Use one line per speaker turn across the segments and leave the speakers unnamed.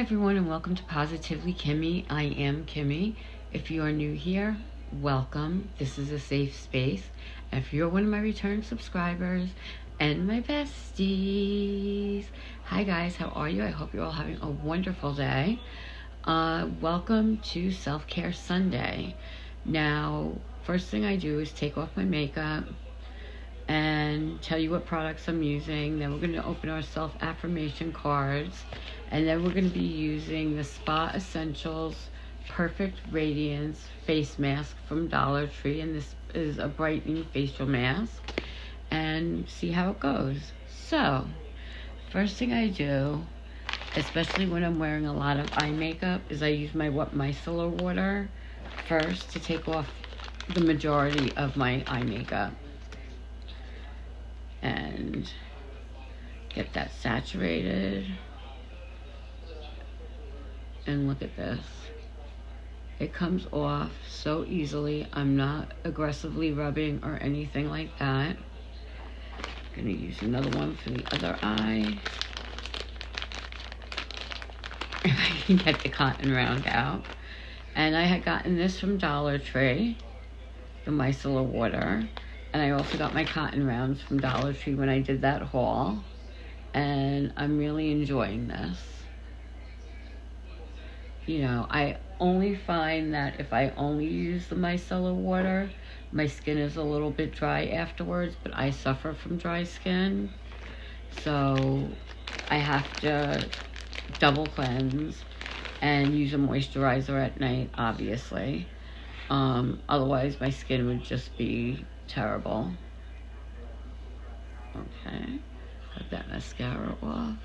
everyone, and welcome to Positively Kimmie. I am Kimmie. If you are new here, welcome. This is a safe space. And if you're one of my return subscribers and my besties, hi guys, how are you? I hope you're all having a wonderful day. Welcome to Self-Care Sunday. Now, first thing I do is take off my makeup and tell you what products I'm using. Then we're going to open our self-affirmation cards, and then we're going to be using the Spa Essentials Perfect Radiance face mask from Dollar Tree, and this is a brightening facial mask, and see how it goes. So first thing I do, especially when I'm wearing a lot of eye makeup, is I use my micellar water first to take off the majority of my eye makeup and get that saturated. And look at this, it comes off so easily. I'm not aggressively rubbing or anything like that. I'm gonna use another one for the other eye if I can get the cotton round out. And I had gotten this from Dollar Tree, the micellar water. And I also got my cotton rounds from Dollar Tree when I did that haul. And I'm really enjoying this. You know, I only find that if I only use the micellar water, my skin is a little bit dry afterwards, but I suffer from dry skin. So I have to double cleanse and use a moisturizer at night, obviously. Otherwise, my skin would just be terrible. Okay, got that mascara off.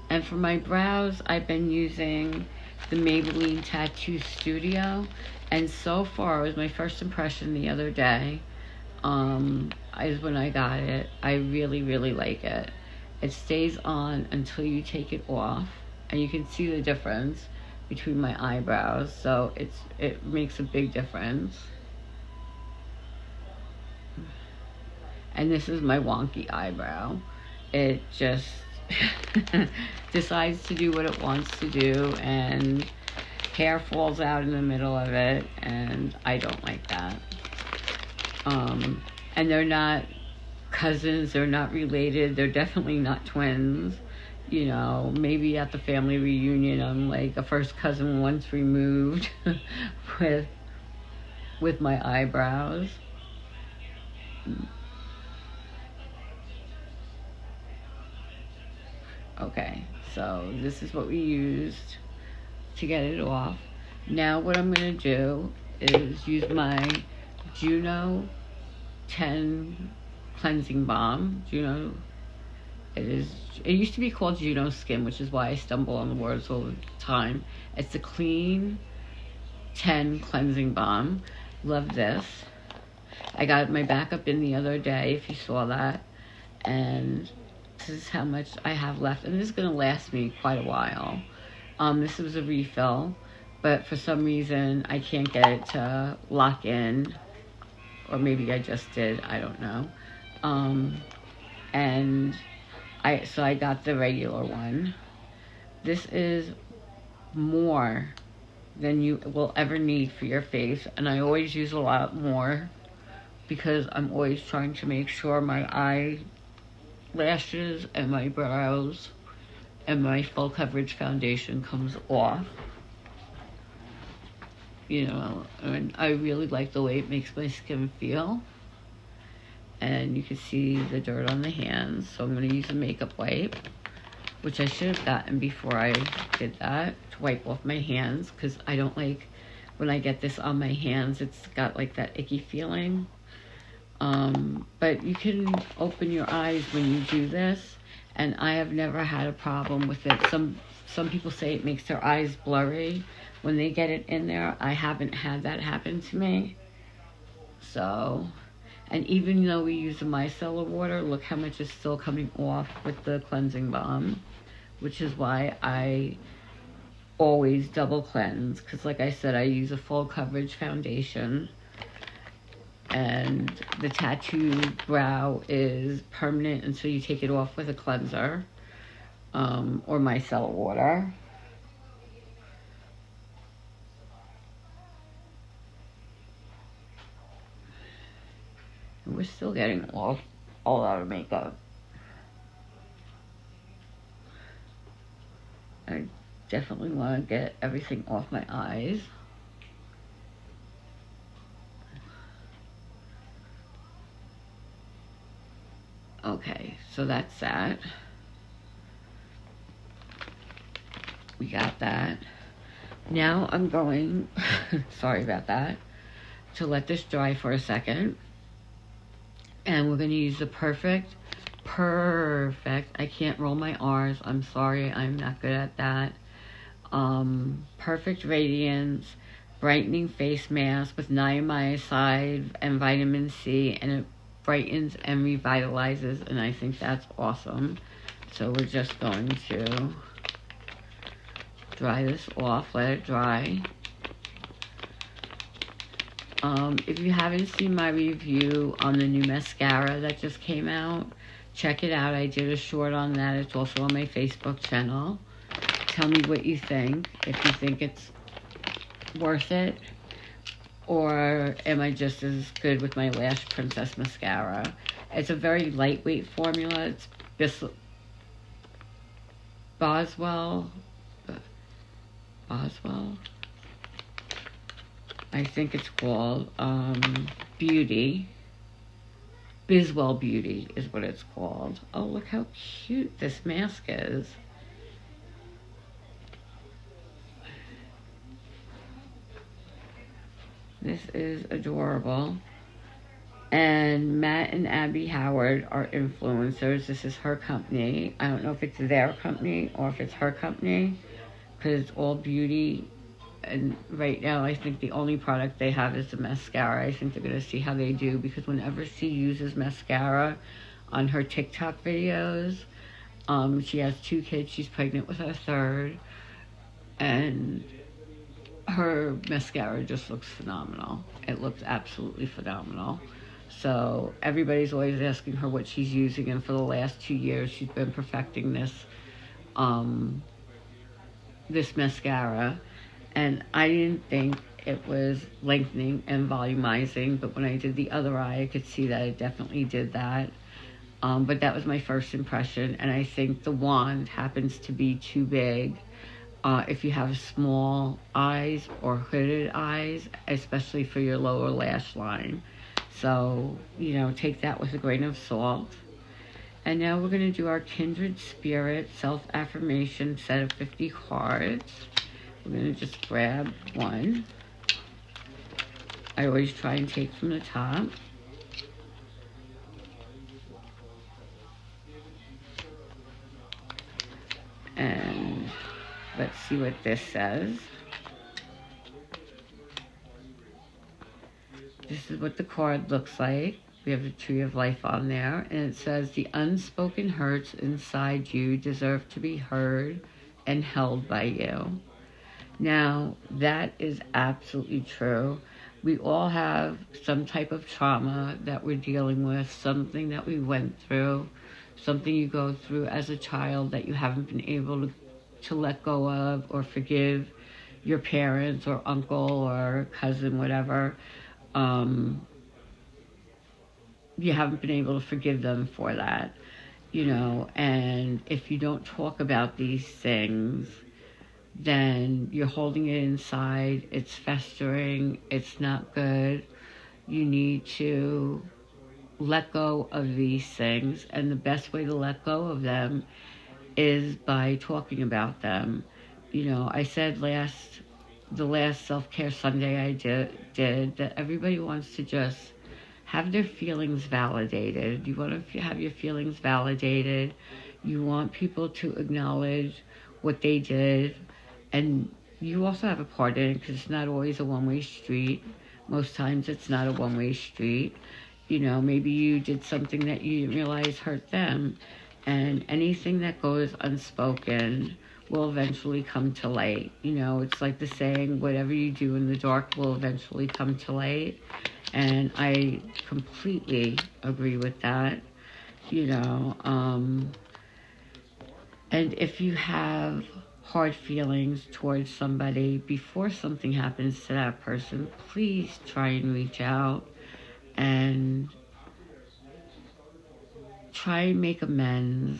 And for my brows, I've been using the Maybelline Tattoo Studio, and so far, it was my first impression the other day, is when I got it. I really like it. It stays on until you take it off, and you can see the difference between my eyebrows, so it makes a big difference. And this is my wonky eyebrow. It just decides to do what it wants to do, and hair falls out in the middle of it, and I don't like that. And they're not cousins, they're not related, they're definitely not twins. You know, maybe at the family reunion I'm like a first cousin once removed with my eyebrows. Okay, so this is what we used to get it off. Now what I'm going to do is use my Juno 10 cleansing balm. Juno, it used to be called Juno Skin, which is why I stumble on the words all the time. It's a clean 10 cleansing balm. Love this. I got my backup in the other day, if you saw that. And this is how much I have left. And this is going to last me quite a while. This was a refill, but for some reason I can't get it to lock in. Or maybe I just did, I don't know. So I got the regular one. This is more than you will ever need for your face, and I always use a lot more because I'm always trying to make sure my eyelashes and my brows and my full coverage foundation comes off. You know, and I really like the way it makes my skin feel. And you can see the dirt on the hands, so I'm going to use a makeup wipe, which I should have gotten before I did that, to wipe off my hands, because I don't like when I get this on my hands. It's got like that icky feeling. But you can open your eyes when you do this, and I have never had a problem with it. Some people say it makes their eyes blurry when they get it in there. I haven't had that happen to me. So, and even though we use the micellar water, look how much is still coming off with the cleansing balm, which is why I always double cleanse, because like I said, I use a full coverage foundation. And the tattoo brow is permanent until you take it off with a cleanser. or micellar water. We're still getting all out of makeup. I definitely want to get everything off my eyes. Okay, so that's that. We got that. Now I'm going, sorry about that, to let this dry for a second. And we're going to use the perfect, I can't roll my R's. I'm sorry, I'm not good at that. Perfect Radiance Brightening Face Mask with niacinamide and vitamin C, and it brightens and revitalizes, and I think that's awesome. So we're just going to dry this off, let it dry. If you haven't seen my review on the new mascara that just came out, check it out. I did a short on that. It's also on my Facebook channel. Tell me what you think, if you think it's worth it, or am I just as good with my Lash Princess mascara. It's a very lightweight formula. It's Boswell, I think it's called Beauty. Biswell Beauty is what it's called. Oh, look how cute this mask is. This is adorable. And Matt and Abby Howard are influencers. This is her company. I don't know if it's their company or if it's her company, because it's all beauty. And right now, I think the only product they have is the mascara. I think they're going to see how they do, because whenever she uses mascara on her TikTok videos, she has 2 kids. She's pregnant with her 3rd. And her mascara just looks phenomenal. It looks absolutely phenomenal. So everybody's always asking her what she's using, and for the last 2 years, she's been perfecting this mascara. And I didn't think it was lengthening and volumizing, but when I did the other eye, I could see that it definitely did that. But that was my first impression, and I think the wand happens to be too big if you have small eyes or hooded eyes, especially for your lower lash line. So, take that with a grain of salt. And now we're going to do our Kindred Spirit self-affirmation set of 50 cards. We're going to just grab one. I always try and take from the top. And let's see what this says. This is what the card looks like. We have the Tree of Life on there. And it says, the unspoken hurts inside you deserve to be heard and held by you. Now, that is absolutely true. We all have some type of trauma that we're dealing with, something that we went through, something you go through as a child that you haven't been able to let go of or forgive your parents or uncle or cousin, whatever. You haven't been able to forgive them for that, and if you don't talk about these things, then you're holding it inside. It's festering. It's not good. You need to let go of these things, and the best way to let go of them is by talking about them. I said the last self-care Sunday I did that everybody wants to just have their feelings validated. You want to have your feelings validated. You want people to acknowledge what they did. And you also have a part in it, because it's not always a one-way street. Most times it's not a one-way street. Maybe you did something that you didn't realize hurt them. And anything that goes unspoken will eventually come to light. It's like the saying, whatever you do in the dark will eventually come to light. And I completely agree with that. And if you have hard feelings towards somebody before something happens to that person, please try and reach out and try and make amends,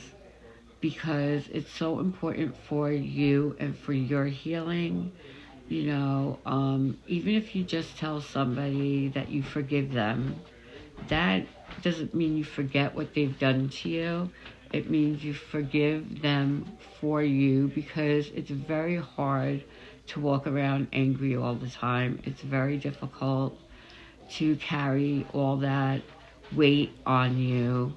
because it's so important for you and for your healing. Even if you just tell somebody that you forgive them, that doesn't mean you forget what they've done to you. It means you forgive them for you, because it's very hard to walk around angry all the time. It's very difficult to carry all that weight on you,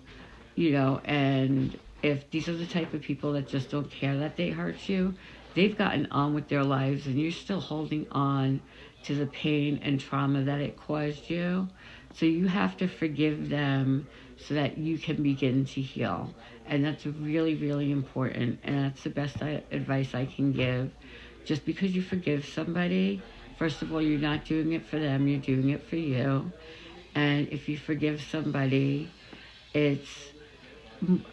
and if these are the type of people that just don't care that they hurt you, they've gotten on with their lives and you're still holding on to the pain and trauma that it caused you. So you have to forgive them so that you can begin to heal. And that's really, really important. And that's the best advice I can give. Just because you forgive somebody, first of all, you're not doing it for them, you're doing it for you. And if you forgive somebody, it's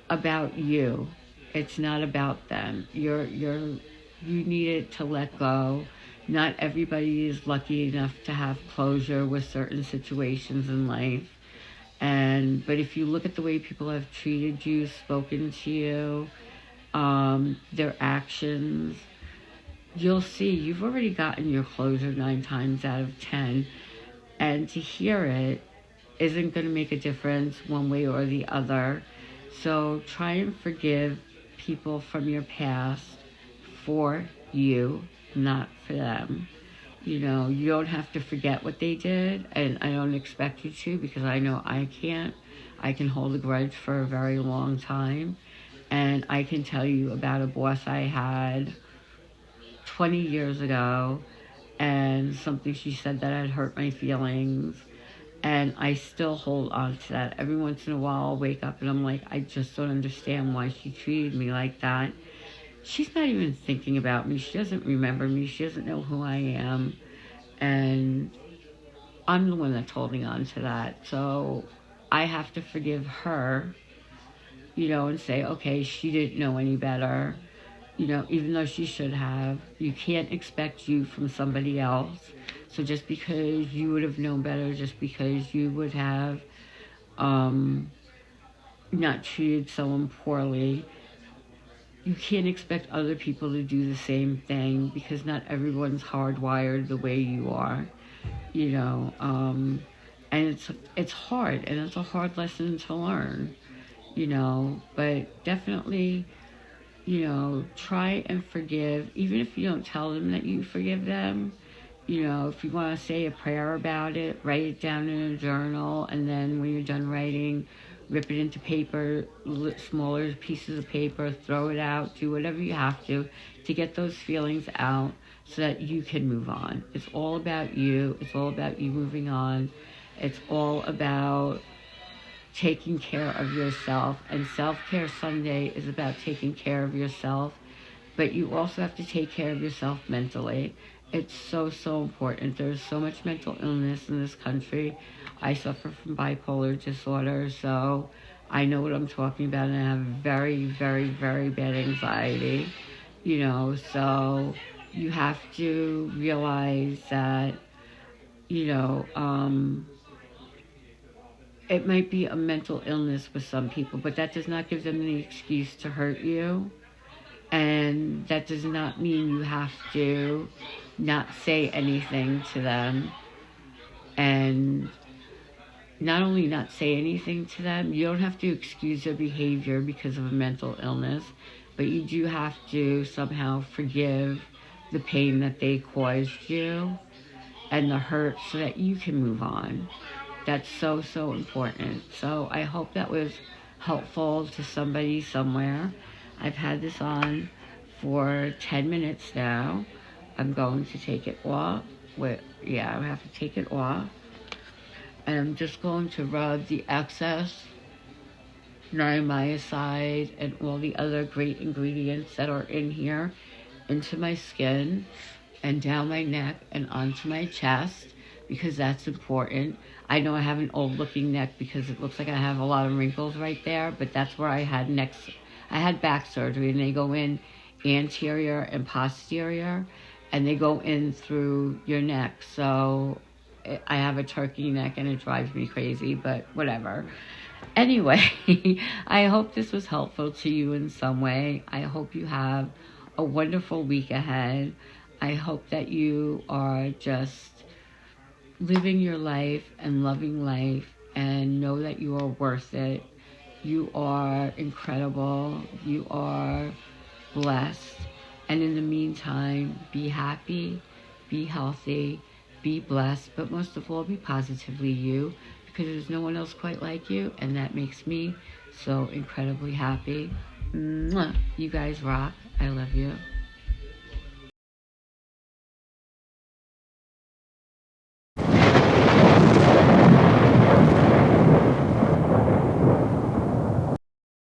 about you. It's not about them. You need it to let go. Not everybody is lucky enough to have closure with certain situations in life. But if you look at the way people have treated you, spoken to you, their actions, you'll see you've already gotten your closure 9 times out of 10. And to hear it isn't going to make a difference one way or the other. So try and forgive people from your past for you, not for them. You don't have to forget what they did, and I don't expect you to, because I know I can't. I can hold a grudge for a very long time, and I can tell you about a boss I had 20 years ago, and something she said that had hurt my feelings, and I still hold on to that. Every once in a while I'll wake up and I'm like, I just don't understand why she treated me like that. She's not even thinking about me. She doesn't remember me. She doesn't know who I am. And I'm the one that's holding on to that. So I have to forgive her, and say, okay, she didn't know any better, even though she should have. You can't expect you from somebody else. So just because you would have known better, just because you would have not treated someone poorly, you can't expect other people to do the same thing, because not everyone's hardwired the way you are, and it's hard, and it's a hard lesson to learn, but definitely, try and forgive, even if you don't tell them that you forgive them. If you want to say a prayer about it, write it down in a journal, and then when you're done writing, rip it into paper, smaller pieces of paper, throw it out, do whatever you have to get those feelings out so that you can move on. It's all about you. It's all about you moving on. It's all about taking care of yourself. And Self-Care Sunday is about taking care of yourself, but you also have to take care of yourself mentally. It's so, so important. There's so much mental illness in this country. I suffer from bipolar disorder, so I know what I'm talking about, and I have very, very, very bad anxiety, so you have to realize that, it might be a mental illness with some people, but that does not give them any excuse to hurt you. And that does not mean you have to not say anything to them. And not only not say anything to them, you don't have to excuse their behavior because of a mental illness, but you do have to somehow forgive the pain that they caused you and the hurt so that you can move on. That's so, so important. So I hope that was helpful to somebody somewhere. I've had this on for 10 minutes now. I'm going to take it off. I have to take it off. And I'm just going to rub the excess niacinamide and all the other great ingredients that are in here into my skin and down my neck and onto my chest, because that's important. I know I have an old looking neck because it looks like I have a lot of wrinkles right there, but that's where I I had back surgery, and they go in anterior and posterior, and they go in through your neck. So I have a turkey neck, and it drives me crazy, but whatever. Anyway, I hope this was helpful to you in some way. I hope you have a wonderful week ahead. I hope that you are just living your life and loving life, and know that you are worth it. You are incredible. You are blessed. And in the meantime, be happy, be healthy, be blessed, but most of all, be positively you, because there's no one else quite like you, and that makes me so incredibly happy. Mwah. You guys rock. I love you.